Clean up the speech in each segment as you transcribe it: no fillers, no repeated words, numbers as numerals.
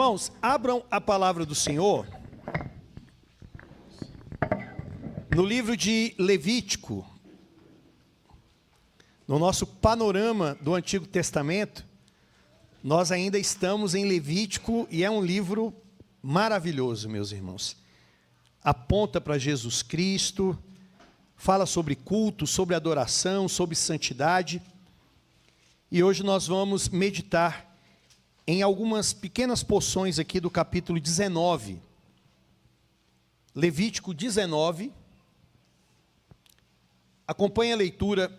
Irmãos, abram a palavra do Senhor no livro de Levítico. No nosso panorama do Antigo Testamento, nós ainda estamos em Levítico e é um livro maravilhoso, meus irmãos. Aponta para Jesus Cristo, fala sobre culto, sobre adoração, sobre santidade. E hoje nós vamos meditar em algumas pequenas porções aqui do capítulo 19. Levítico 19. Acompanhe a leitura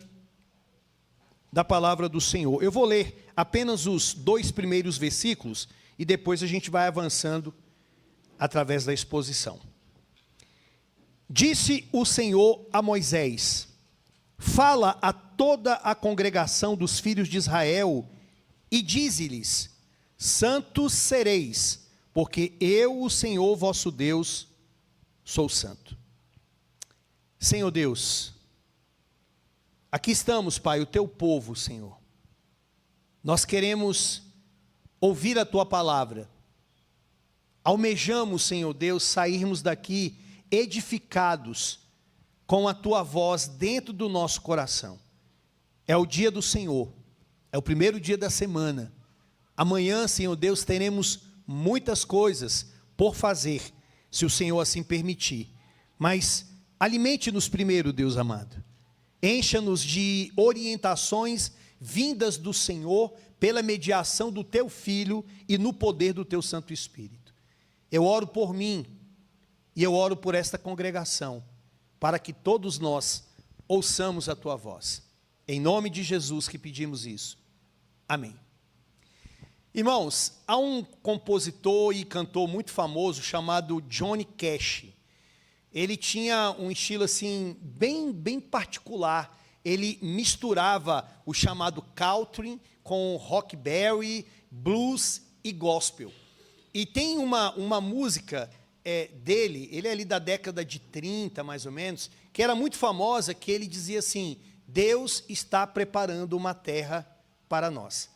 da palavra do Senhor. Eu vou ler apenas os 2 primeiros versículos e depois a gente vai avançando através da exposição. Disse o Senhor a Moisés: fala a toda a congregação dos filhos de Israel e dize-lhes: santos sereis, porque eu, o Senhor vosso Deus, sou santo. Senhor Deus, aqui estamos, Pai, o teu povo, Senhor. Nós queremos ouvir a tua palavra. Almejamos, Senhor Deus, sairmos daqui edificados com a tua voz dentro do nosso coração. É o dia do Senhor, é o primeiro dia da semana. Amanhã, Senhor Deus, teremos muitas coisas por fazer, se o Senhor assim permitir. Mas alimente-nos primeiro, Deus amado. Encha-nos de orientações vindas do Senhor pela mediação do teu Filho e no poder do teu Santo Espírito. Eu oro por mim e eu oro por esta congregação, para que todos nós ouçamos a tua voz. Em nome de Jesus que pedimos isso. Amém. Irmãos, há um compositor e cantor muito famoso chamado Johnny Cash. Ele tinha um estilo assim bem particular. Ele misturava o chamado country com rockberry, blues e gospel. E tem uma música dele, ele é ali da década de 30 mais ou menos, que era muito famosa, que ele dizia assim: Deus está preparando uma terra para nós.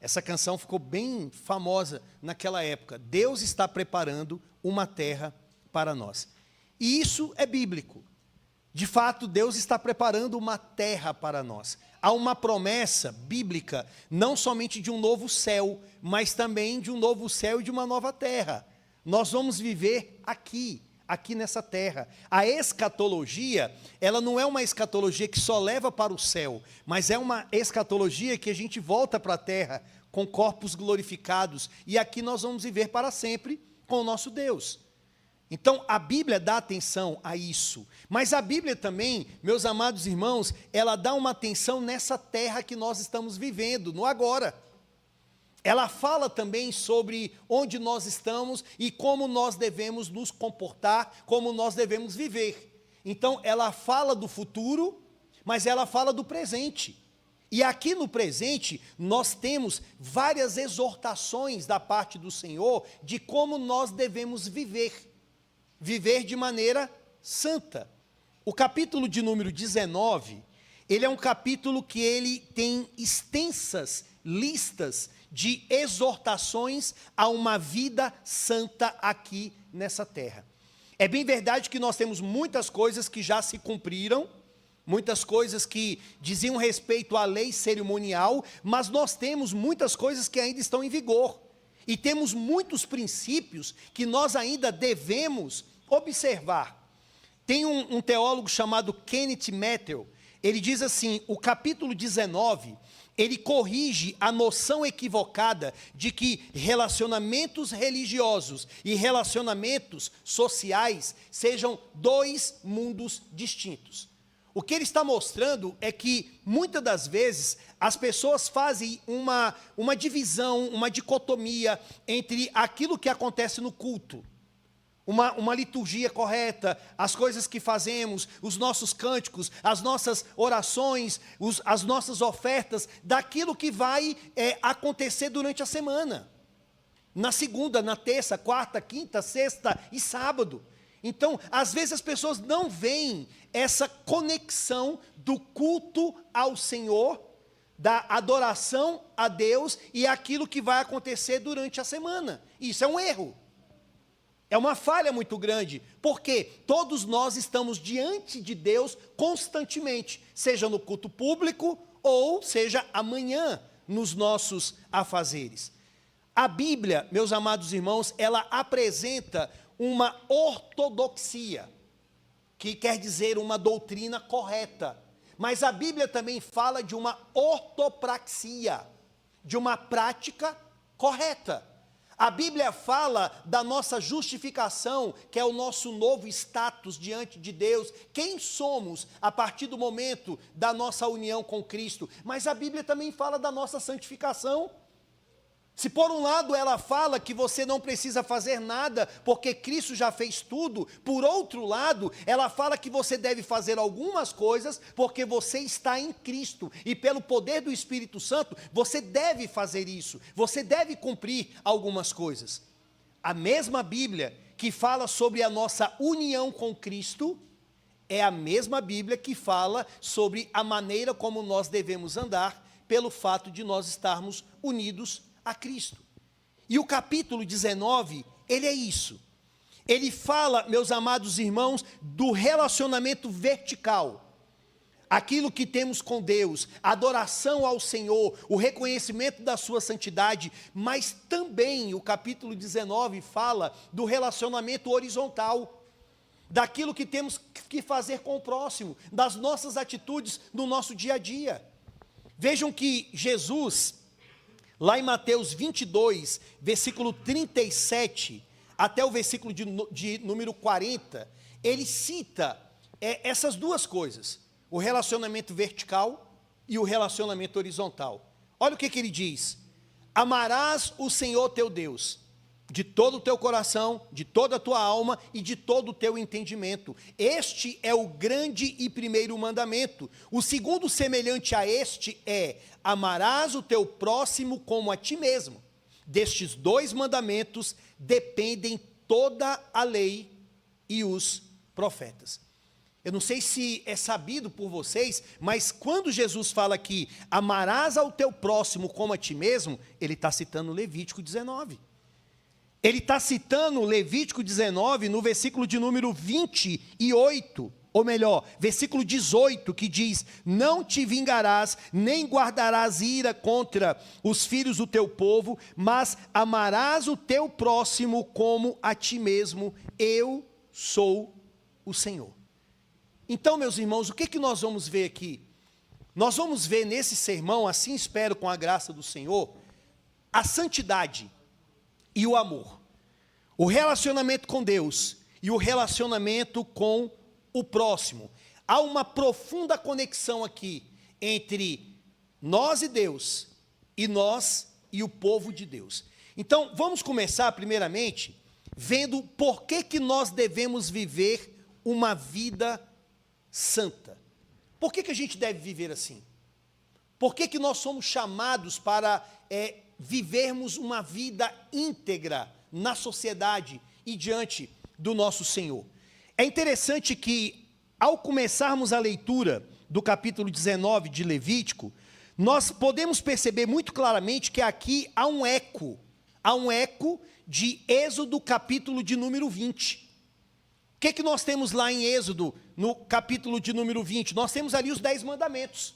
Essa canção ficou bem famosa naquela época. Deus está preparando uma terra para nós. E isso é bíblico. De fato, Deus está preparando uma terra para nós. Há uma promessa bíblica, não somente de um novo céu, mas também de um novo céu e de uma nova terra. Nós vamos viver aqui nessa terra. A escatologia, ela não é uma escatologia que só leva para o céu, mas é uma escatologia que a gente volta para a terra com corpos glorificados, e aqui nós vamos viver para sempre com o nosso Deus. Então, a Bíblia dá atenção a isso, mas a Bíblia também, meus amados irmãos, ela dá uma atenção nessa terra que nós estamos vivendo, no agora. Ela fala também sobre onde nós estamos e como nós devemos nos comportar, como nós devemos viver. Então, ela fala do futuro, mas ela fala do presente. E aqui no presente, nós temos várias exortações da parte do Senhor de como nós devemos viver. Viver de maneira santa. O capítulo de número 19, ele é um capítulo que ele tem extensas listas de exortações a uma vida santa aqui nessa terra. É bem verdade que nós temos muitas coisas que já se cumpriram, muitas coisas que diziam respeito à lei cerimonial, mas nós temos muitas coisas que ainda estão em vigor. E temos muitos princípios que nós ainda devemos observar. Tem um teólogo chamado Kenneth Matthew. Ele diz assim: o capítulo 19, ele corrige a noção equivocada de que relacionamentos religiosos e relacionamentos sociais sejam dois mundos distintos. O que ele está mostrando é que, muitas das vezes, as pessoas fazem uma divisão, uma dicotomia entre aquilo que acontece no culto, uma liturgia correta, as coisas que fazemos, os nossos cânticos, as nossas orações, as nossas ofertas, daquilo que vai acontecer durante a semana. Na segunda, na terça, quarta, quinta, sexta e sábado. Então, às vezes as pessoas não veem essa conexão do culto ao Senhor da adoração a Deus e aquilo que vai acontecer durante a semana. Isso é um erro. É uma falha muito grande, porque todos nós estamos diante de Deus constantemente, seja no culto público ou seja amanhã nos nossos afazeres. A Bíblia, meus amados irmãos, ela apresenta uma ortodoxia, que quer dizer uma doutrina correta. Mas a Bíblia também fala de uma ortopraxia, de uma prática correta. A Bíblia fala da nossa justificação, que é o nosso novo status diante de Deus, quem somos a partir do momento da nossa união com Cristo. Mas a Bíblia também fala da nossa santificação. Se por um lado ela fala que você não precisa fazer nada, porque Cristo já fez tudo, por outro lado, ela fala que você deve fazer algumas coisas, porque você está em Cristo, e pelo poder do Espírito Santo, você deve fazer isso, você deve cumprir algumas coisas. A mesma Bíblia que fala sobre a nossa união com Cristo, é a mesma Bíblia que fala sobre a maneira como nós devemos andar, pelo fato de nós estarmos unidos a Cristo. E o capítulo 19, ele é isso. Ele fala, meus amados irmãos, do relacionamento vertical. Aquilo que temos com Deus, a adoração ao Senhor, o reconhecimento da sua santidade, mas também o capítulo 19 fala do relacionamento horizontal, daquilo que temos que fazer com o próximo, das nossas atitudes no nosso dia a dia. Vejam que Jesus, lá em Mateus 22, versículo 37, até o versículo de número 40, ele cita essas duas coisas, o relacionamento vertical e o relacionamento horizontal. Olha o que ele diz: amarás o Senhor teu Deus, de todo o teu coração, de toda a tua alma e de todo o teu entendimento. Este é o grande e primeiro mandamento. O segundo, semelhante a este, é: amarás o teu próximo como a ti mesmo. Destes dois mandamentos dependem toda a lei e os profetas. Eu não sei se é sabido por vocês, mas quando Jesus fala aqui, amarás ao teu próximo como a ti mesmo, ele está citando Levítico 19. Ele está citando Levítico 19 no versículo de número 28, ou melhor, versículo 18, que diz: não te vingarás, nem guardarás ira contra os filhos do teu povo, mas amarás o teu próximo como a ti mesmo, eu sou o Senhor. Então, meus irmãos, o que nós vamos ver aqui? Nós vamos ver nesse sermão, assim espero com a graça do Senhor, a santidade e o amor, o relacionamento com Deus e o relacionamento com o próximo. Há uma profunda conexão aqui entre nós e Deus, e nós e o povo de Deus. Então, vamos começar primeiramente vendo por que nós devemos viver uma vida santa. Por que a gente deve viver assim? Por que nós somos chamados para vivermos uma vida íntegra na sociedade e diante do nosso Senhor? É interessante que, ao começarmos a leitura do capítulo 19 de Levítico, nós podemos perceber muito claramente que aqui há um eco de Êxodo, capítulo de número 20. O que nós temos lá em Êxodo, no capítulo de número 20? Nós temos ali os 10 mandamentos.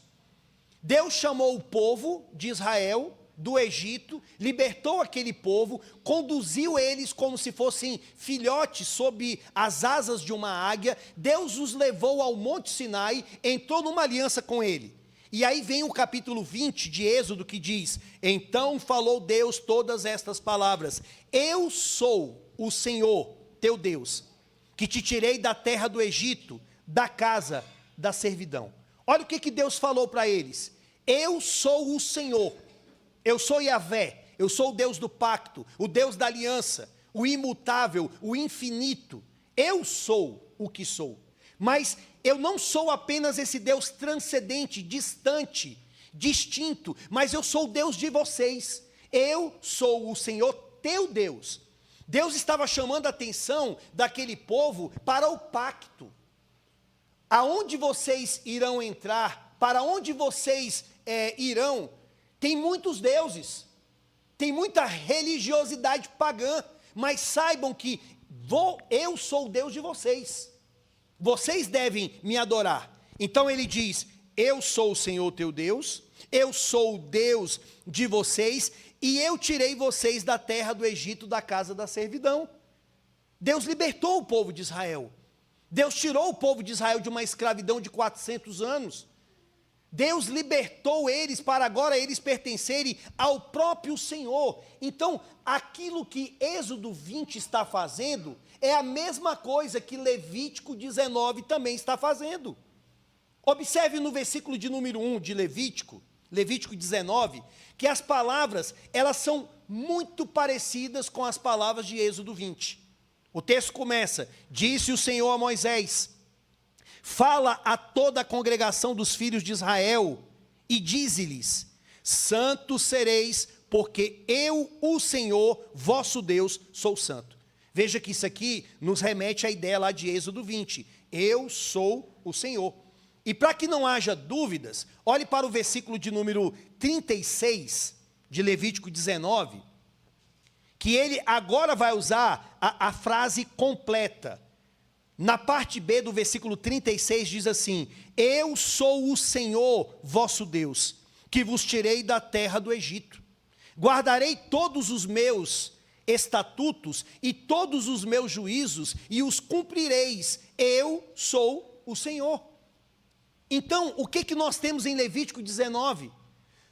Deus chamou o povo de Israel do Egito, libertou aquele povo, conduziu eles como se fossem filhotes sob as asas de uma águia. Deus os levou ao Monte Sinai, entrou numa aliança com ele. E aí vem o capítulo 20 de Êxodo, que diz: então falou Deus todas estas palavras: eu sou o Senhor teu Deus, que te tirei da terra do Egito, da casa da servidão. Olha o que Deus falou para eles: eu sou o Senhor, eu sou Yahvé, eu sou o Deus do pacto, o Deus da aliança, o imutável, o infinito. Eu sou o que sou. Mas eu não sou apenas esse Deus transcendente, distante, distinto, mas eu sou o Deus de vocês. Eu sou o Senhor teu Deus. Deus estava chamando a atenção daquele povo para o pacto. Aonde vocês irão entrar, para onde vocês irão, tem muitos deuses, tem muita religiosidade pagã, mas saibam que eu sou o Deus de vocês. Vocês devem me adorar. Então ele diz: eu sou o Senhor teu Deus, eu sou o Deus de vocês, e eu tirei vocês da terra do Egito, da casa da servidão. Deus libertou o povo de Israel. Deus tirou o povo de Israel de uma escravidão de 400 anos. Deus libertou eles para agora eles pertencerem ao próprio Senhor. Então, aquilo que Êxodo 20 está fazendo é a mesma coisa que Levítico 19 também está fazendo. Observe no versículo de número 1 de Levítico 19, que as palavras, elas são muito parecidas com as palavras de Êxodo 20. O texto começa: disse o Senhor a Moisés: fala a toda a congregação dos filhos de Israel e dize-lhes: santos sereis, porque eu, o Senhor, vosso Deus, sou santo. Veja que isso aqui nos remete à ideia lá de Êxodo 20. Eu sou o Senhor. E para que não haja dúvidas, olhe para o versículo de número 36 de Levítico 19, que ele agora vai usar a frase completa. Na parte B do versículo 36 diz assim: eu sou o Senhor vosso Deus, que vos tirei da terra do Egito. Guardarei todos os meus estatutos e todos os meus juízos, e os cumprireis. Eu sou o Senhor. Então, o que nós temos em Levítico 19?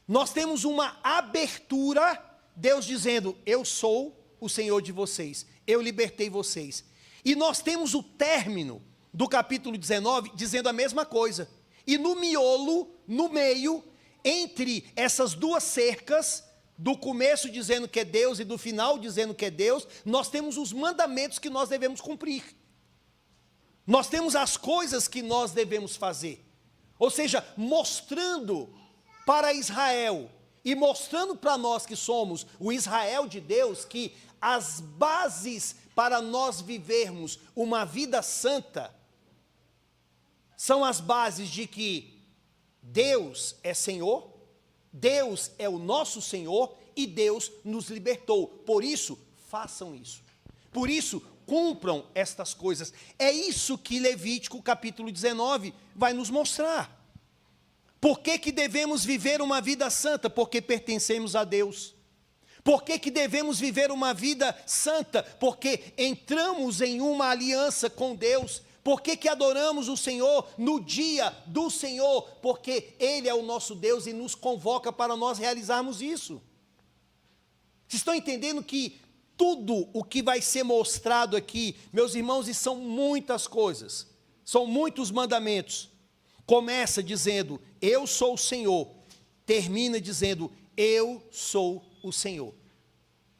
Nós temos uma abertura, Deus dizendo: eu sou o Senhor de vocês, eu libertei vocês. E nós temos o término do capítulo 19 dizendo a mesma coisa. E no miolo, no meio, entre essas duas cercas, do começo dizendo que é Deus e do final dizendo que é Deus, nós temos os mandamentos que nós devemos cumprir. Nós temos as coisas que nós devemos fazer. Ou seja, mostrando para Israel e mostrando para nós que somos o Israel de Deus, que as bases para nós vivermos uma vida santa são as bases de que Deus é Senhor, Deus é o nosso Senhor e Deus nos libertou. Por isso, façam isso. Por isso, cumpram estas coisas. É isso que Levítico capítulo 19 vai nos mostrar. Por que devemos viver uma vida santa? Porque pertencemos a Deus. Por que devemos viver uma vida santa? Porque entramos em uma aliança com Deus. Por que adoramos o Senhor no dia do Senhor? Porque Ele é o nosso Deus e nos convoca para nós realizarmos isso. Vocês estão entendendo que tudo o que vai ser mostrado aqui, meus irmãos, e são muitas coisas, são muitos mandamentos, começa dizendo: eu sou o Senhor, termina dizendo: eu sou o Senhor.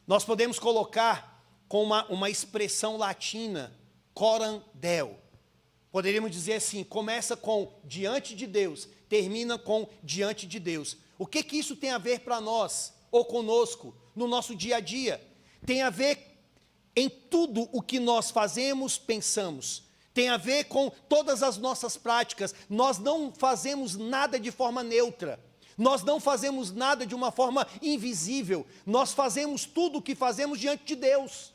Nós podemos colocar com uma expressão latina, coram Deo. Poderíamos dizer assim: começa com diante de Deus, termina com diante de Deus. O que isso tem a ver para nós, ou conosco, no nosso dia a dia? Tem a ver em tudo o que nós fazemos, pensamos. Tem a ver com todas as nossas práticas. Nós não fazemos nada de forma neutra. Nós não fazemos nada de uma forma invisível. Nós fazemos tudo o que fazemos diante de Deus.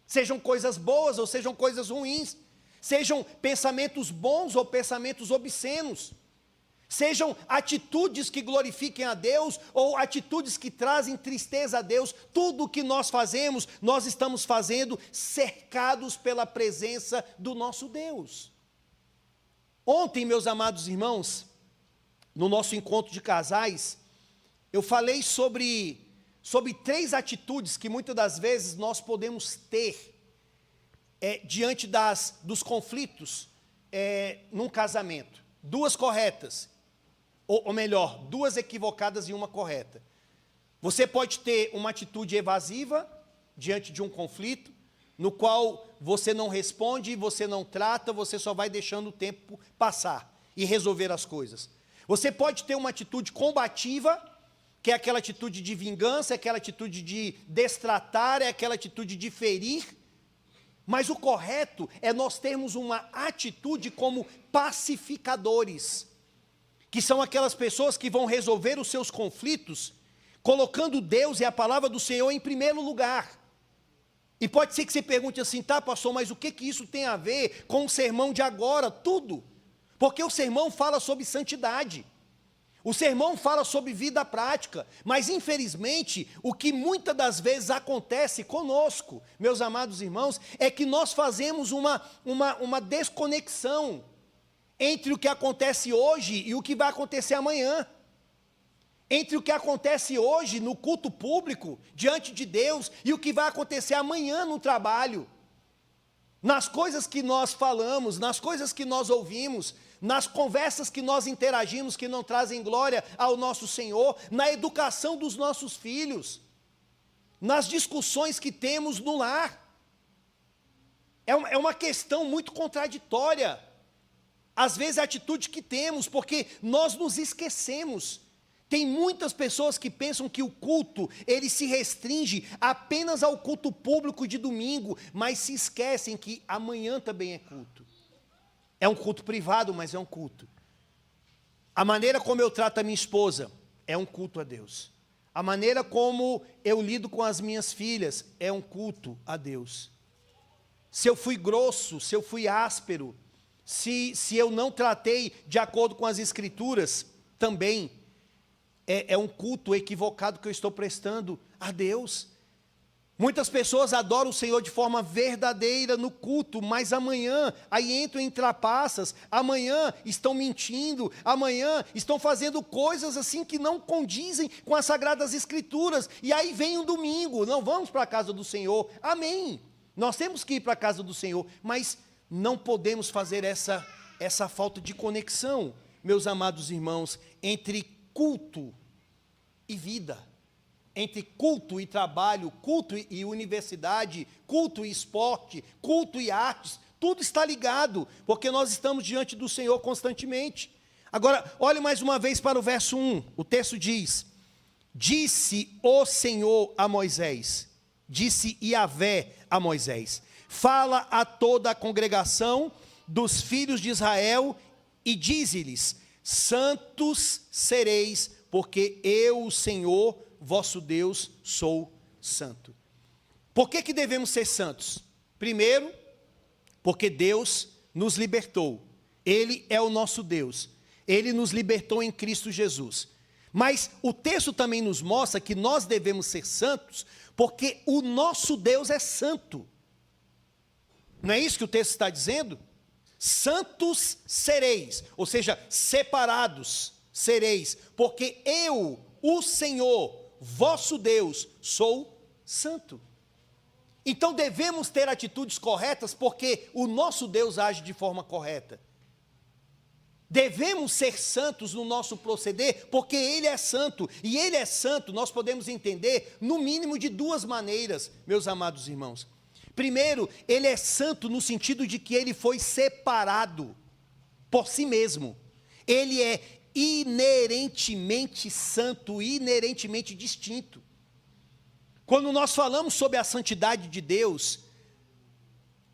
Sejam coisas boas ou sejam coisas ruins. Sejam pensamentos bons ou pensamentos obscenos. Sejam atitudes que glorifiquem a Deus ou atitudes que trazem tristeza a Deus. Tudo o que nós fazemos, nós estamos fazendo cercados pela presença do nosso Deus. Ontem, meus amados irmãos, no nosso encontro de casais, eu falei sobre 3 atitudes que muitas das vezes nós podemos ter diante dos conflitos num casamento. 2 corretas. Ou melhor, 2 equivocadas e 1 correta. Você pode ter uma atitude evasiva diante de um conflito, no qual você não responde, você não trata, você só vai deixando o tempo passar e resolver as coisas. Você pode ter uma atitude combativa, que é aquela atitude de vingança, é aquela atitude de destratar, é aquela atitude de ferir. Mas o correto é nós termos uma atitude como pacificadores. que são aquelas pessoas que vão resolver os seus conflitos, colocando Deus e a palavra do Senhor em primeiro lugar. E pode ser que você pergunte assim, tá, pastor, mas o que isso tem a ver com o sermão de agora? Tudo. Porque o sermão fala sobre santidade. O sermão fala sobre vida prática, mas infelizmente o que muitas das vezes acontece conosco, meus amados irmãos, é que nós fazemos uma desconexão entre o que acontece hoje e o que vai acontecer amanhã. Entre o que acontece hoje no culto público, diante de Deus, e o que vai acontecer amanhã no trabalho. Nas coisas que nós falamos, nas coisas que nós ouvimos, nas conversas que nós interagimos que não trazem glória ao nosso Senhor, na educação dos nossos filhos, nas discussões que temos no lar. É uma questão muito contraditória. Às vezes a atitude que temos, porque nós nos esquecemos. Tem muitas pessoas que pensam que o culto, ele se restringe apenas ao culto público de domingo, mas se esquecem que amanhã também é culto. É um culto privado, mas é um culto. A maneira como eu trato a minha esposa é um culto a Deus. A maneira como eu lido com as minhas filhas é um culto a Deus. Se eu fui grosso, se eu fui áspero, se eu não tratei de acordo com as Escrituras, também é um culto equivocado que eu estou prestando a Deus. Muitas pessoas adoram o Senhor de forma verdadeira no culto, mas amanhã aí entram em trapaças, amanhã estão mentindo, amanhã estão fazendo coisas assim que não condizem com as Sagradas Escrituras, e aí vem um domingo, não vamos para a casa do Senhor, amém, nós temos que ir para a casa do Senhor, mas não podemos fazer essa falta de conexão, meus amados irmãos, entre culto e vida, entre culto e trabalho, culto e universidade, culto e esporte, culto e artes, tudo está ligado, porque nós estamos diante do Senhor constantemente. Agora, olhe mais uma vez para o verso 1, o texto diz, disse o Senhor a Moisés, disse Yahvé a Moisés, fala a toda a congregação dos filhos de Israel e dize-lhes, santos sereis, porque eu, o Senhor, vosso Deus, sou santo. Por que devemos ser santos? Primeiro, porque Deus nos libertou. Ele é o nosso Deus. Ele nos libertou em Cristo Jesus. Mas o texto também nos mostra que nós devemos ser santos, porque o nosso Deus é santo. Não é isso que o texto está dizendo? Santos sereis, ou seja, separados sereis, porque eu, o Senhor, vosso Deus, sou santo. Então devemos ter atitudes corretas, porque o nosso Deus age de forma correta. Devemos ser santos no nosso proceder, porque Ele é santo, e Ele é santo, nós podemos entender, no mínimo de duas maneiras, meus amados irmãos. Primeiro, Ele é santo no sentido de que Ele foi separado por si mesmo. Ele é inerentemente santo, inerentemente distinto. Quando nós falamos sobre a santidade de Deus,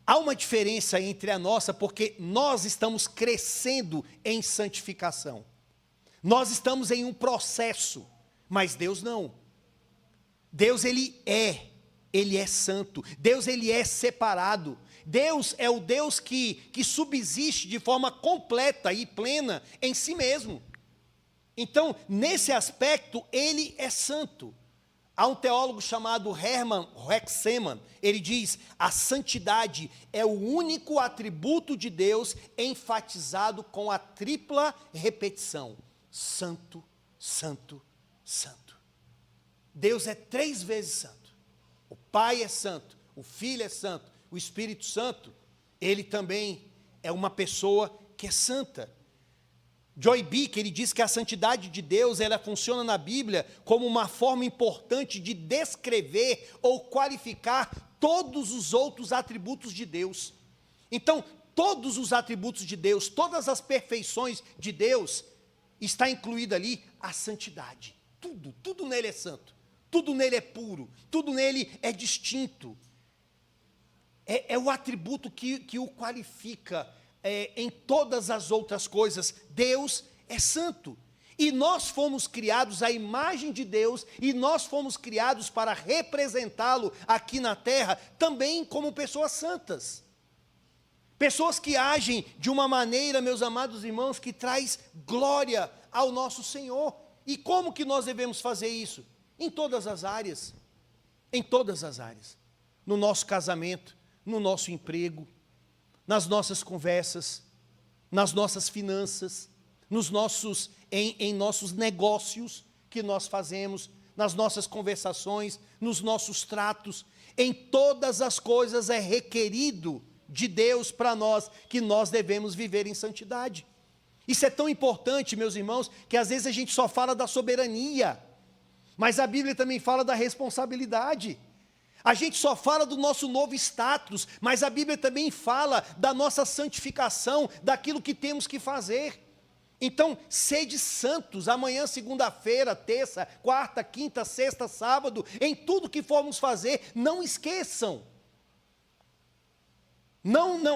há uma diferença entre a nossa, porque nós estamos crescendo em santificação. Nós estamos em um processo, mas Deus não. Deus, Ele é santo. Deus, Ele é separado. Deus é o Deus que subsiste de forma completa e plena em si mesmo. Então, nesse aspecto, Ele é santo. Há um teólogo chamado Hermann Rexemann, ele diz, a santidade é o único atributo de Deus enfatizado com a tripla repetição, santo, santo, santo. Deus é 3 vezes santo, o Pai é santo, o Filho é santo, o Espírito Santo, ele também é uma pessoa que é santa. Joy Beeke, ele diz que a santidade de Deus, ela funciona na Bíblia como uma forma importante de descrever ou qualificar todos os outros atributos de Deus. Então, todos os atributos de Deus, todas as perfeições de Deus, está incluída ali a santidade. Tudo nele é santo, tudo nele é puro, tudo nele é distinto. É o atributo que o qualifica em todas as outras coisas. Deus, é santo. E nós fomos criados à imagem de Deus, e nós fomos criados para representá-lo aqui na terra, também como pessoas santas. Pessoas que agem de uma maneira, meus amados irmãos, que traz glória ao nosso Senhor. E como que nós devemos fazer isso? Em todas as áreas. Em todas as áreas. No nosso casamento, no nosso emprego, nas nossas conversas, nas nossas finanças, em nossos negócios que nós fazemos, nas nossas conversações, nos nossos tratos. Em todas as coisas é requerido de Deus para nós que nós devemos viver em santidade. Isso é tão importante, meus irmãos, que às vezes a gente só fala da soberania, mas a Bíblia também fala da responsabilidade. A gente só fala do nosso novo status, mas a Bíblia também fala da nossa santificação, daquilo que temos que fazer. Então, sede santos, amanhã, segunda-feira, terça, quarta, quinta, sexta, sábado, em tudo que formos fazer, não esqueçam.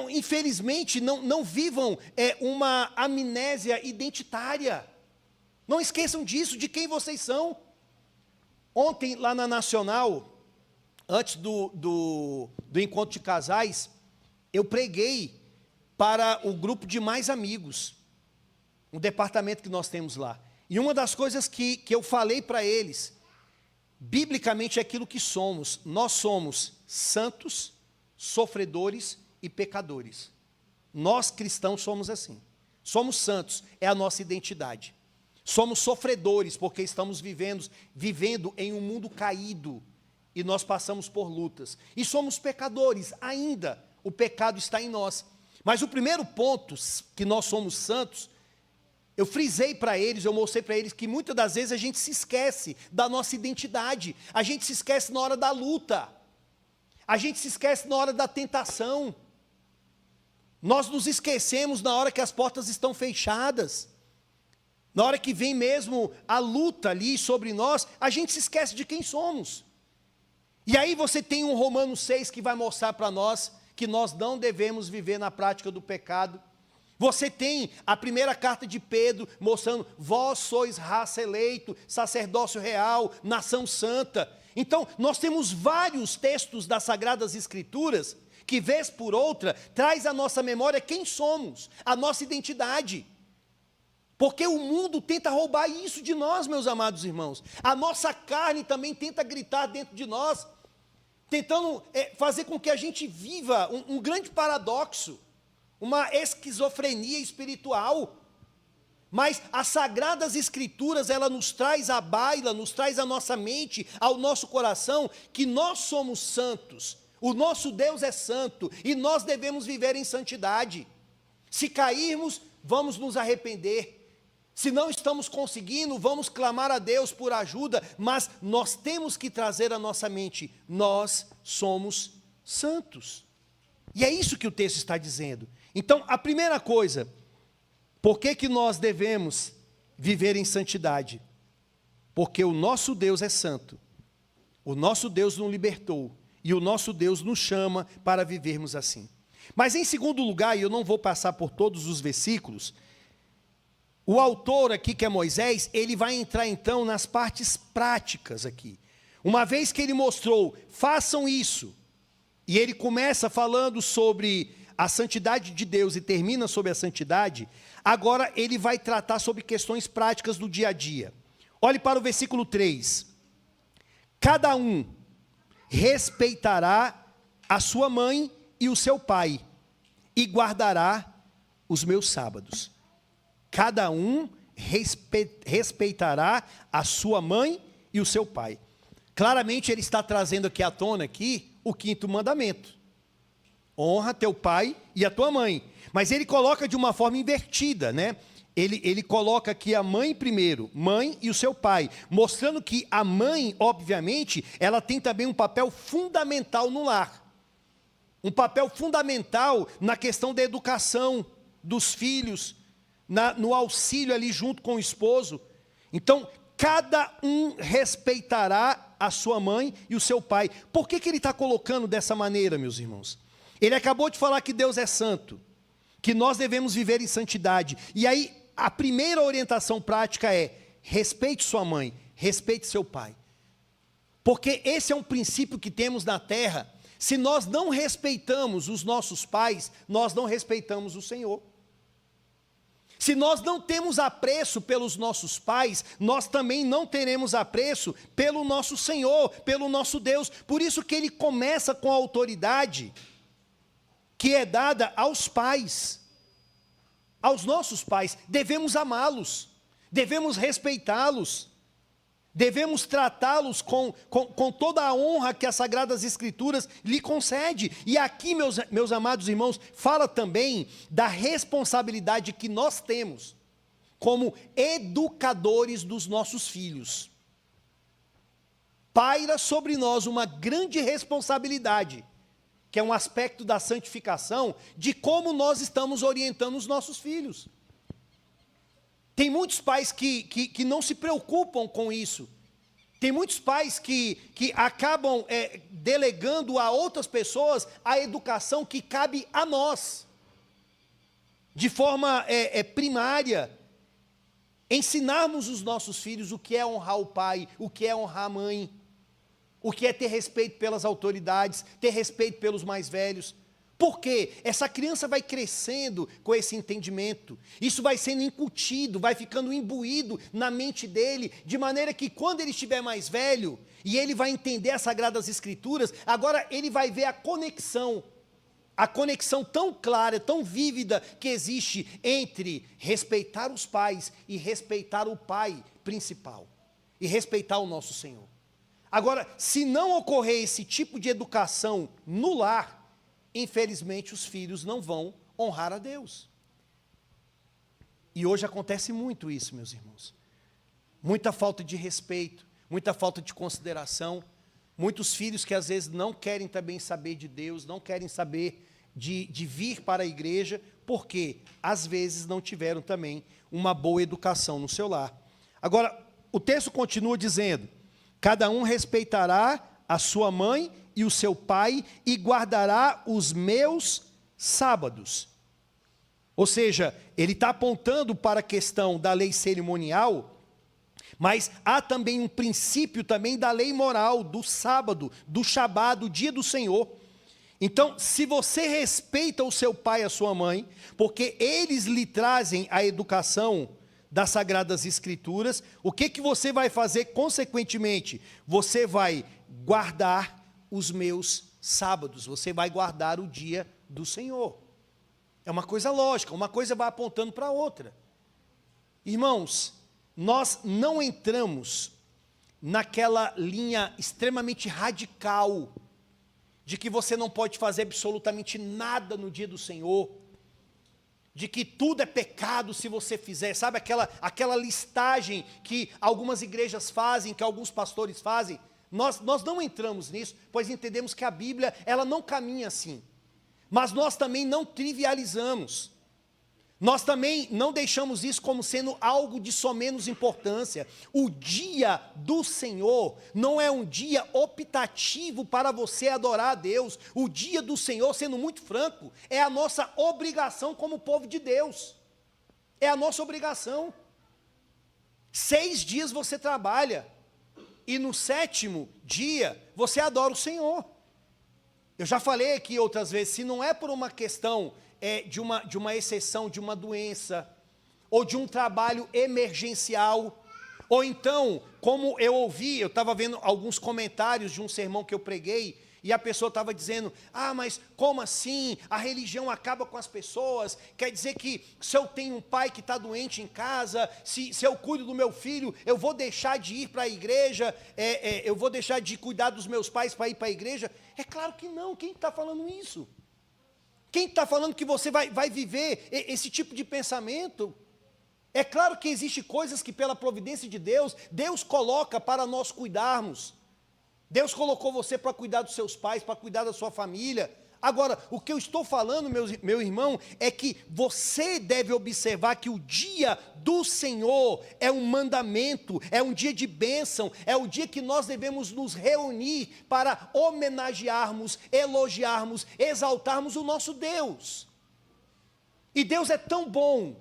Infelizmente, não vivam uma amnésia identitária. Não esqueçam disso, de quem vocês são. Ontem, lá na Nacional, antes do encontro de casais, eu preguei para o grupo de mais amigos, um departamento que nós temos lá. E uma das coisas que eu falei para eles, biblicamente é aquilo que somos. Nós somos santos, sofredores e pecadores. Nós cristãos somos assim. Somos santos, é a nossa identidade. Somos sofredores, porque estamos vivendo em um mundo caído, e nós passamos por lutas. E somos pecadores, ainda o pecado está em nós. Mas o primeiro ponto, que nós somos santos, eu frisei para eles, eu mostrei para eles que muitas das vezes a gente se esquece da nossa identidade. A gente se esquece na hora da luta. A gente se esquece na hora da tentação. Nós nos esquecemos na hora que as portas estão fechadas. Na hora que vem mesmo a luta ali sobre nós, a gente se esquece de quem somos. E aí você tem um Romanos 6 que vai mostrar para nós que nós não devemos viver na prática do pecado. Você tem a primeira carta de Pedro mostrando, vós sois raça eleita, sacerdócio real, nação santa. Então, nós temos vários textos das Sagradas Escrituras que, vez por outra, traz à nossa memória quem somos, a nossa identidade. Porque o mundo tenta roubar isso de nós, meus amados irmãos. A nossa carne também tenta gritar dentro de nós, tentando fazer com que a gente viva um grande paradoxo, uma esquizofrenia espiritual. Mas as Sagradas Escrituras, ela nos traz à baila, nos traz à nossa mente, ao nosso coração, que nós somos santos, o nosso Deus é santo, e nós devemos viver em santidade. Se cairmos, vamos nos arrepender. Se não estamos conseguindo, vamos clamar a Deus por ajuda, mas nós temos que trazer à nossa mente, nós somos santos. E é isso que o texto está dizendo. Então, a primeira coisa, por que nós devemos viver em santidade? Porque o nosso Deus é santo, o nosso Deus nos libertou, e o nosso Deus nos chama para vivermos assim. Mas em segundo lugar, e eu não vou passar por todos os versículos, o autor aqui, que é Moisés, ele vai entrar então nas partes práticas aqui. Uma vez que ele mostrou, façam isso, e ele começa falando sobre a santidade de Deus e termina sobre a santidade, agora ele vai tratar sobre questões práticas do dia a dia. Olhe para o versículo 3. Cada um respeitará a sua mãe e o seu pai, e guardará os meus sábados. Cada um respeitará a sua mãe e o seu pai. Claramente ele está trazendo aqui à tona o quinto mandamento. Honra teu pai e a tua mãe. Mas ele coloca de uma forma invertida, né? Ele coloca aqui a mãe primeiro, mãe e o seu pai, mostrando que a mãe, obviamente, ela tem também um papel fundamental no lar. Um papel fundamental na questão da educação dos filhos, no auxílio ali junto com o esposo. Então, cada um respeitará a sua mãe e o seu pai. Por que ele está colocando dessa maneira, meus irmãos? Ele acabou de falar que Deus é santo, que nós devemos viver em santidade. E aí, a primeira orientação prática é: respeite sua mãe, respeite seu pai. Porque esse é um princípio que temos na terra. Se nós não respeitamos os nossos pais, nós não respeitamos o Senhor. Se nós não temos apreço pelos nossos pais, nós também não teremos apreço pelo nosso Senhor, pelo nosso Deus. Por isso que ele começa com a autoridade que é dada aos pais, aos nossos pais. Devemos amá-los, devemos respeitá-los, devemos tratá-los com toda a honra que as Sagradas Escrituras lhe concede. E aqui, meus amados irmãos, fala também da responsabilidade que nós temos como educadores dos nossos filhos. Paira sobre nós uma grande responsabilidade, que é um aspecto da santificação, de como nós estamos orientando os nossos filhos. Tem muitos pais que não se preocupam com isso. Tem muitos pais que acabam delegando a outras pessoas a educação que cabe a nós. De forma primária, ensinarmos os nossos filhos o que é honrar o pai, o que é honrar a mãe, o que é ter respeito pelas autoridades, ter respeito pelos mais velhos. Porque essa criança vai crescendo com esse entendimento, isso vai sendo incutido, vai ficando imbuído na mente dele, de maneira que quando ele estiver mais velho, e ele vai entender as Sagradas Escrituras, agora ele vai ver a conexão tão clara, tão vívida que existe entre respeitar os pais e respeitar o pai principal, e respeitar o nosso Senhor. Agora, se não ocorrer esse tipo de educação no lar, infelizmente os filhos não vão honrar a Deus. E hoje acontece muito isso, meus irmãos. Muita falta de respeito, muita falta de consideração, muitos filhos que às vezes não querem também saber de Deus, não querem saber de vir para a igreja, porque às vezes não tiveram também uma boa educação no seu lar. Agora, o texto continua dizendo: cada um respeitará a sua mãe e o seu pai, e guardará os meus sábados. Ou seja, ele está apontando para a questão da lei cerimonial, mas há também um princípio também da lei moral, do sábado, do Shabá, do dia do Senhor. Então, se você respeita o seu pai e a sua mãe, porque eles lhe trazem a educação das Sagradas Escrituras, o que você vai fazer consequentemente? Você vai guardar os meus sábados, você vai guardar o dia do Senhor. É uma coisa lógica, uma coisa vai apontando para a outra. Irmãos, nós não entramos naquela linha extremamente radical de que você não pode fazer absolutamente nada no dia do Senhor, de que tudo é pecado se você fizer, sabe aquela listagem que algumas igrejas fazem, que alguns pastores fazem. Nós não entramos nisso, pois entendemos que a Bíblia, ela não caminha assim. Mas nós também não trivializamos. Nós também não deixamos isso como sendo algo de só menos importância. O dia do Senhor não é um dia optativo para você adorar a Deus. O dia do Senhor, sendo muito franco, é a nossa obrigação como povo de Deus. É a nossa obrigação. 6 dias você trabalha. E no 7º dia, você adora o Senhor. Eu já falei aqui outras vezes, se não é por uma questão de uma exceção, de uma doença, ou de um trabalho emergencial, ou então, como eu estava vendo alguns comentários de um sermão que eu preguei, e a pessoa estava dizendo: mas como assim? A religião acaba com as pessoas? Quer dizer que se eu tenho um pai que está doente em casa, se eu cuido do meu filho, eu vou deixar de ir para a igreja, eu vou deixar de cuidar dos meus pais para ir para a igreja? É claro que não. Quem está falando isso? Quem está falando que você vai viver esse tipo de pensamento? É claro que existem coisas que pela providência de Deus, Deus coloca para nós cuidarmos. Deus colocou você para cuidar dos seus pais, para cuidar da sua família. Agora, o que eu estou falando, meu irmão, é que você deve observar que o dia do Senhor é um mandamento, é um dia de bênção, é o dia que nós devemos nos reunir para homenagearmos, elogiarmos, exaltarmos o nosso Deus. E Deus é tão bom,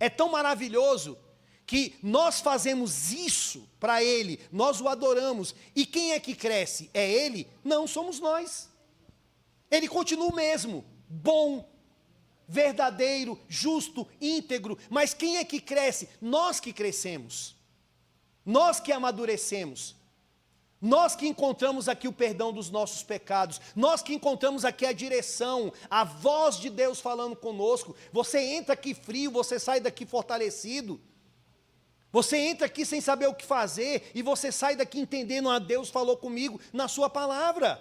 é tão maravilhoso, que nós fazemos isso para Ele, nós o adoramos. E quem é que cresce? É Ele? Não, somos nós. Ele continua o mesmo, bom, verdadeiro, justo, íntegro. Mas quem é que cresce? Nós que crescemos. Nós que amadurecemos. Nós que encontramos aqui o perdão dos nossos pecados, nós que encontramos aqui a direção, a voz de Deus falando conosco. Você entra aqui frio, você sai daqui fortalecido. Você entra aqui sem saber o que fazer e você sai daqui entendendo, ah, Deus falou comigo na sua palavra.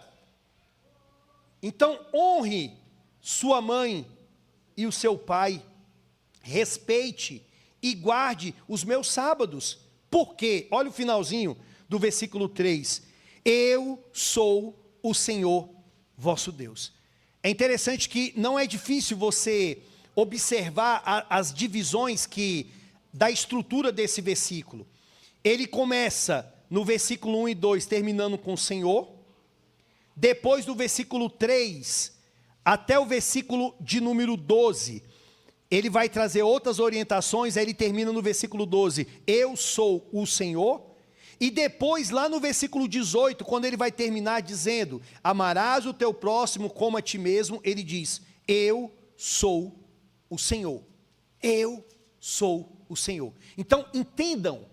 Então honre sua mãe e o seu pai, respeite e guarde os meus sábados. Por quê? Olha o finalzinho do versículo 3, eu sou o Senhor vosso Deus. É interessante que não é difícil você observar as divisões da estrutura desse versículo. Ele começa no versículo 1 e 2, terminando com o Senhor, depois do versículo 3, até o versículo de número 12, ele vai trazer outras orientações, aí ele termina no versículo 12, eu sou o Senhor. E depois, lá no versículo 18, quando ele vai terminar dizendo, amarás o teu próximo como a ti mesmo, ele diz, eu sou o Senhor. Eu sou o Senhor. Então, entendam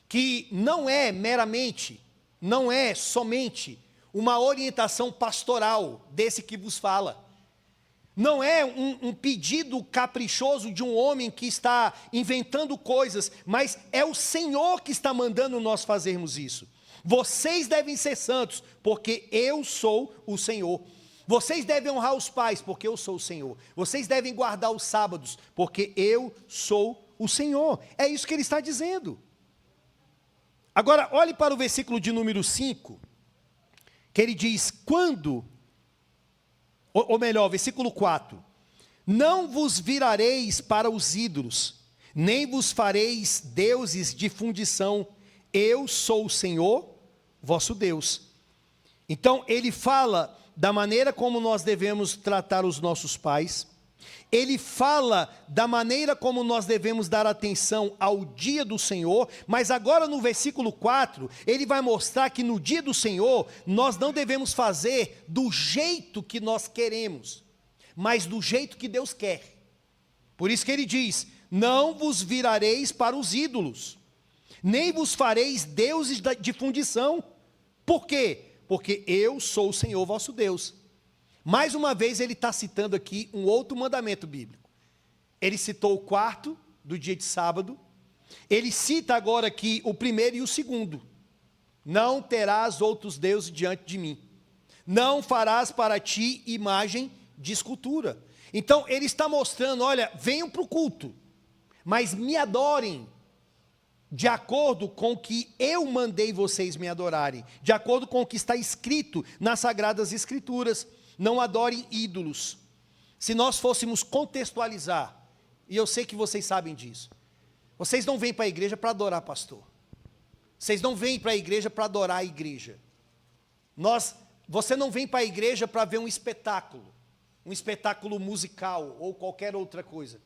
que não é meramente, não é somente uma orientação pastoral desse que vos fala. Não é um pedido caprichoso de um homem que está inventando coisas, mas é o Senhor que está mandando nós fazermos isso. Vocês devem ser santos, porque eu sou o Senhor. Vocês devem honrar os pais, porque eu sou o Senhor. Vocês devem guardar os sábados, porque eu sou o Senhor. É isso que ele está dizendo. Agora, olhe para o versículo de número 5, que ele diz, quando... Ou melhor, versículo 4, não vos virareis para os ídolos, nem vos fareis deuses de fundição, eu sou o Senhor, vosso Deus. Então, ele fala da maneira como nós devemos tratar os nossos pais, ele fala da maneira como nós devemos dar atenção ao dia do Senhor, mas agora no versículo 4, ele vai mostrar que no dia do Senhor, nós não devemos fazer do jeito que nós queremos, mas do jeito que Deus quer. Por isso que ele diz, não vos virareis para os ídolos, nem vos fareis deuses de fundição. Por quê? Porque eu sou o Senhor vosso Deus. Mais uma vez ele está citando aqui um outro mandamento bíblico. Ele citou o quarto do dia de sábado. Ele cita agora aqui o primeiro e o segundo. Não terás outros deuses diante de mim. Não farás para ti imagem de escultura. Então ele está mostrando, olha, venham para o culto, mas me adorem de acordo com o que eu mandei vocês me adorarem. De acordo com o que está escrito nas Sagradas Escrituras. Não adorem ídolos. Se nós fôssemos contextualizar, e eu sei que vocês sabem disso, vocês não vêm para a igreja para adorar pastor. Vocês não vêm para a igreja para adorar a igreja. Você não vem para a igreja para ver um espetáculo musical ou qualquer outra coisa.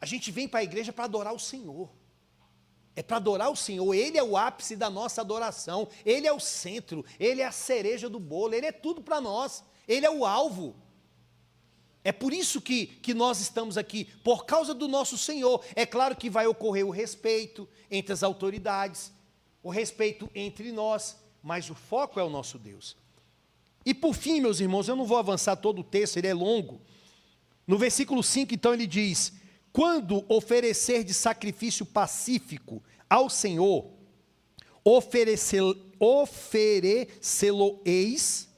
A gente vem para a igreja para adorar o Senhor. É para adorar o Senhor, Ele é o ápice da nossa adoração, Ele é o centro, Ele é a cereja do bolo, Ele é tudo para nós, Ele é o alvo. É por isso que nós estamos aqui, por causa do nosso Senhor. É claro que vai ocorrer o respeito entre as autoridades, o respeito entre nós, mas o foco é o nosso Deus. E por fim, meus irmãos, eu não vou avançar todo o texto, ele é longo. No versículo 5, então, ele diz, quando oferecer de sacrifício pacífico ao Senhor, oferecê-lo-eis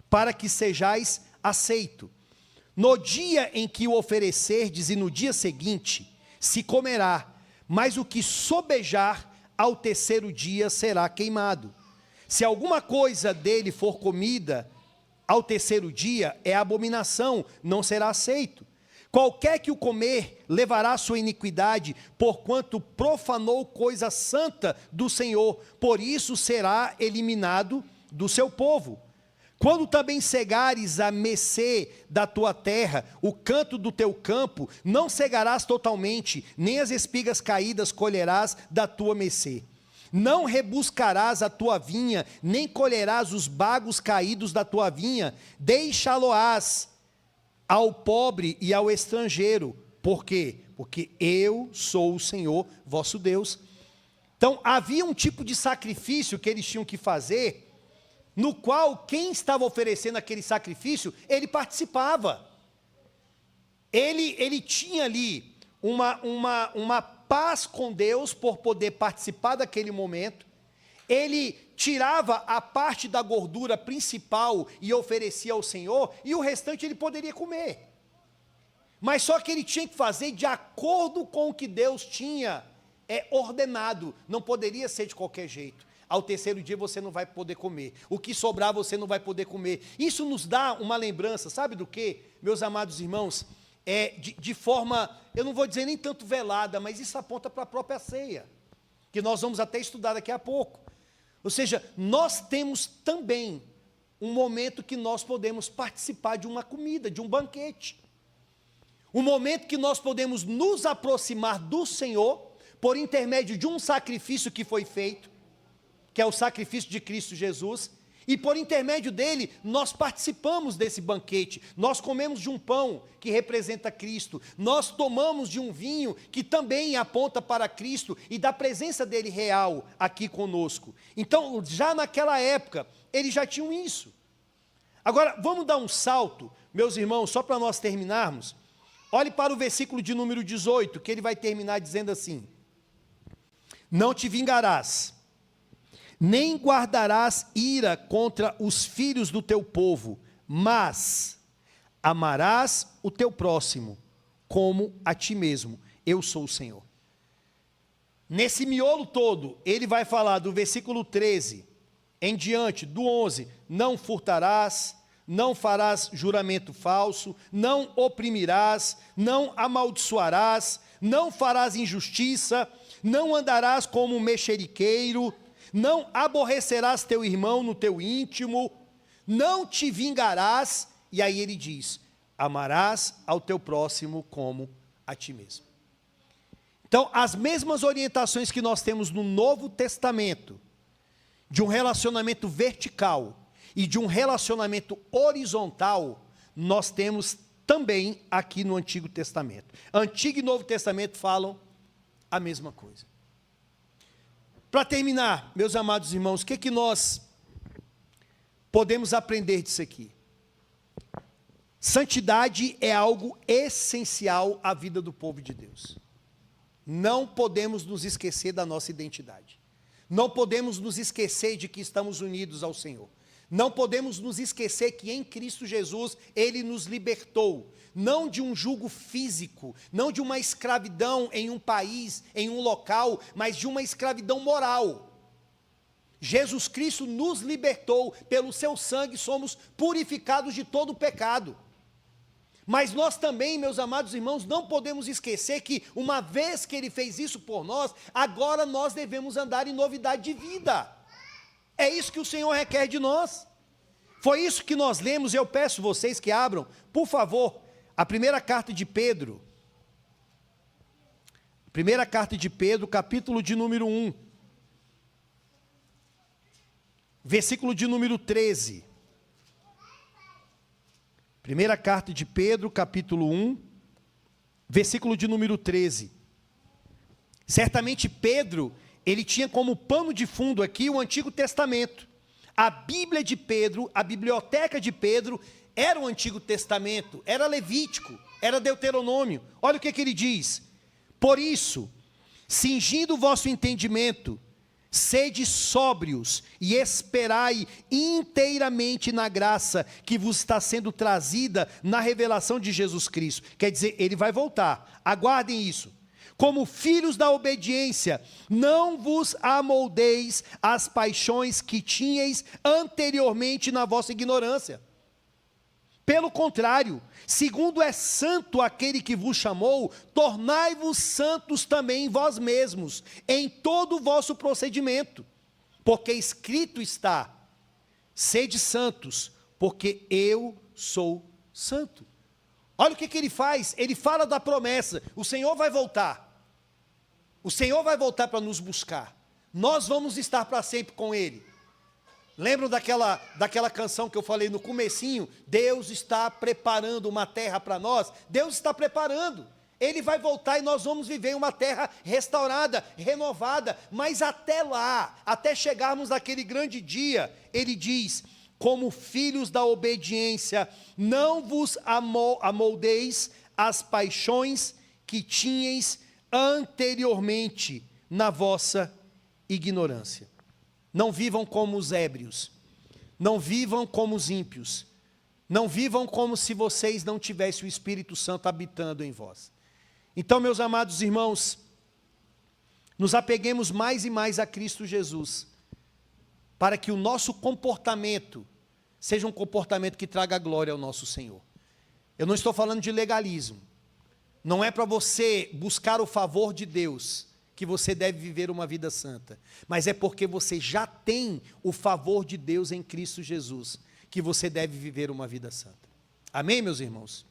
para que sejais aceito. No dia em que o oferecerdes e no dia seguinte, se comerá, mas o que sobejar ao terceiro dia será queimado. Se alguma coisa dele for comida ao terceiro dia, é abominação, não será aceito. Qualquer que o comer, levará a sua iniquidade, porquanto profanou coisa santa do Senhor, por isso será eliminado do seu povo. Quando também cegares a mercê da tua terra, o canto do teu campo, não cegarás totalmente, nem as espigas caídas colherás da tua mercê. Não rebuscarás a tua vinha, nem colherás os bagos caídos da tua vinha, deixá-lo-ás ao pobre e ao estrangeiro. Por quê? Porque eu sou o Senhor vosso Deus. Então, havia um tipo de sacrifício que eles tinham que fazer, no qual quem estava oferecendo aquele sacrifício, ele participava. Ele tinha ali uma paz com Deus por poder participar daquele momento. Ele tirava a parte da gordura principal e oferecia ao Senhor, e o restante ele poderia comer. Mas só que ele tinha que fazer de acordo com o que Deus tinha ordenado, não poderia ser de qualquer jeito. Ao terceiro dia você não vai poder comer, o que sobrar você não vai poder comer. Isso nos dá uma lembrança, sabe do quê, meus amados irmãos? De forma, eu não vou dizer nem tanto velada, mas isso aponta para a própria ceia, que nós vamos até estudar daqui a pouco. Ou seja, nós temos também um momento que nós podemos participar de uma comida, de um banquete. Um momento que nós podemos nos aproximar do Senhor, por intermédio de um sacrifício que foi feito, que é o sacrifício de Cristo Jesus, e por intermédio dele, nós participamos desse banquete, nós comemos de um pão que representa Cristo, nós tomamos de um vinho que também aponta para Cristo e da presença dele real aqui conosco. Então, já naquela época, eles já tinham isso. Agora, vamos dar um salto, meus irmãos, só para nós terminarmos. Olhe para o versículo de número 18, que ele vai terminar dizendo assim: não te vingarás, nem guardarás ira contra os filhos do teu povo, mas amarás o teu próximo como a ti mesmo. Eu sou o Senhor. Nesse miolo todo, ele vai falar do versículo 13 em diante, do 11, não furtarás, não farás juramento falso, não oprimirás, não amaldiçoarás, não farás injustiça, não andarás como um mexeriqueiro, não aborrecerás teu irmão no teu íntimo, não te vingarás, e aí ele diz, amarás ao teu próximo como a ti mesmo. Então, as mesmas orientações que nós temos no Novo Testamento, de um relacionamento vertical e de um relacionamento horizontal, nós temos também aqui no Antigo Testamento. Antigo e Novo Testamento falam a mesma coisa. Para terminar, meus amados irmãos, o que nós podemos aprender disso aqui? Santidade é algo essencial à vida do povo de Deus. Não podemos nos esquecer da nossa identidade. Não podemos nos esquecer de que estamos unidos ao Senhor. Não podemos nos esquecer que em Cristo Jesus, Ele nos libertou, não de um jugo físico, não de uma escravidão em um país, em um local, mas de uma escravidão moral. Jesus Cristo nos libertou, pelo seu sangue somos purificados de todo o pecado. Mas nós também, meus amados irmãos, não podemos esquecer que uma vez que Ele fez isso por nós, agora nós devemos andar em novidade de vida. É isso que o Senhor requer de nós. Foi isso que nós lemos, e eu peço vocês que abram, por favor, a primeira carta de Pedro. Primeira carta de Pedro, capítulo de número 1. Versículo de número 13. Primeira carta de Pedro, capítulo 1, versículo de número 13. Certamente Pedro, ele tinha como pano de fundo aqui o Antigo Testamento. A Bíblia de Pedro, a biblioteca de Pedro, era o Antigo Testamento, era Levítico, era Deuteronômio. Olha o que ele diz: por isso, cingindo o vosso entendimento, sede sóbrios e esperai inteiramente na graça que vos está sendo trazida na revelação de Jesus Cristo. Quer dizer, ele vai voltar, aguardem isso. Como filhos da obediência, não vos amoldeis às paixões que tinhais anteriormente na vossa ignorância. Pelo contrário, segundo é santo aquele que vos chamou, tornai-vos santos também vós mesmos, em todo o vosso procedimento. Porque escrito está, sede santos, porque eu sou santo. Olha o que ele faz, ele fala da promessa, o Senhor vai voltar. O Senhor vai voltar para nos buscar. Nós vamos estar para sempre com Ele. Lembram daquela canção que eu falei no comecinho? Deus está preparando uma terra para nós. Deus está preparando. Ele vai voltar e nós vamos viver em uma terra restaurada, renovada. Mas até lá, até chegarmos naquele grande dia, Ele diz: como filhos da obediência, não vos amoldeis às paixões que tinhais anteriormente na vossa ignorância. Não vivam como os ébrios, não vivam como os ímpios, não vivam como se vocês não tivessem o Espírito Santo habitando em vós. Então, meus amados irmãos, nos apeguemos mais e mais a Cristo Jesus, para que o nosso comportamento seja um comportamento que traga glória ao nosso Senhor. Eu não estou falando de legalismo. Não é para você buscar o favor de Deus que você deve viver uma vida santa, mas é porque você já tem o favor de Deus em Cristo Jesus, que você deve viver uma vida santa. Amém, meus irmãos?